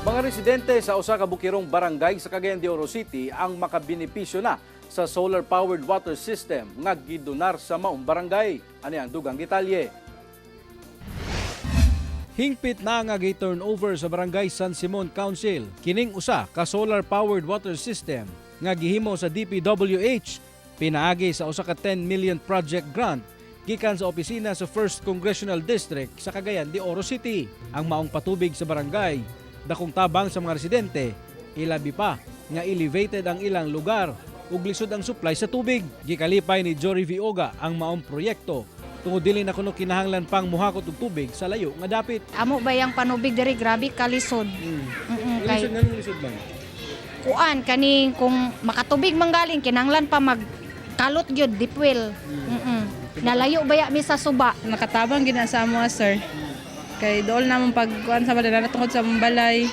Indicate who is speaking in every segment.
Speaker 1: Mga residente sa usa ka bukirong barangay sa Cagayan de Oro City ang makabenepisyo na sa solar-powered water system nga gidonar sa maong barangay. Ani ang dugang detalye. Hingpit na nga gi-turnover sa barangay San Simon Council kining usa ka solar-powered water system nga gihimo sa DPWH pinaagi sa usa ka 10 million project grant gikan sa opisina sa 1st Congressional District sa Cagayan de Oro City. Ang maong patubig sa barangay dakong tabang sa mga residente, ilabi pa nga elevated ang ilang lugar ug lisod ang supply sa tubig. Gikalipay ni Jory Vioga ang maong proyekto tungod dili na kuno kinahanglan pang muhakot og tubig sa layo nga dapit.
Speaker 2: Amo ba yang panubig diri grabe kalisod. Kay
Speaker 1: Lisod nga lisod man.
Speaker 2: kuan kaning kung makatubig manggaling kinahanglan pa magkalot gyud deep well. Nalayo baya mi sa suba.
Speaker 3: Nakatabang gina sa amo sir. Kay dool namon pagkuan sa balay natungod sa balay.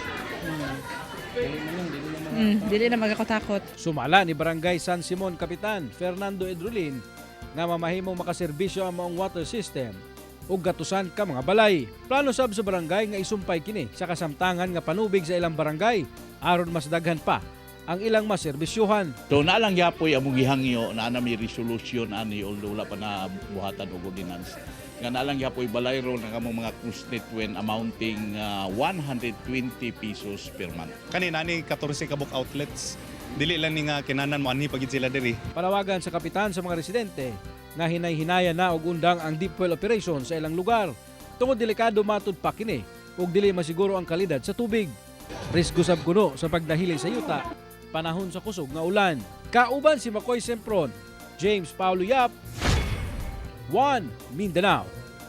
Speaker 3: Dili na magakatakot.
Speaker 1: Sumala ni Barangay San Simon Kapitan Fernando Edrulin nga mamahimong makaserbisyo ang maong water system ug gatusan ka mga balay. Plano sab sa barangay nga isumpay kini sa kasamtangan nga panubig sa ilang barangay aron mas daghan pa ang ilang maserbisyuhan.
Speaker 4: So naalang yapoy among gihangyo na may resolution ani although wala pa na buhatan og ordinance. Nga naalang yapoy balayro ng among mga constituent amounting 120 pesos per month.
Speaker 5: Kanina ni 14 kabuk outlets. Dili lang ni nga kinanan mo ani pagid sila diri.
Speaker 1: Panawagan sa kapitan sa mga residente nga hinay-hinaya na og undang ang deep well operation sa ilang lugar. Tungod delikado matud pa kini ug dili masiguro ang kalidad sa tubig. Risgo sab kuno sa pagdahili sa yuta panahon sa kusog nga ulan. Kauban si Makoy Sempron, James Paulo Yap, 1 Mindanao.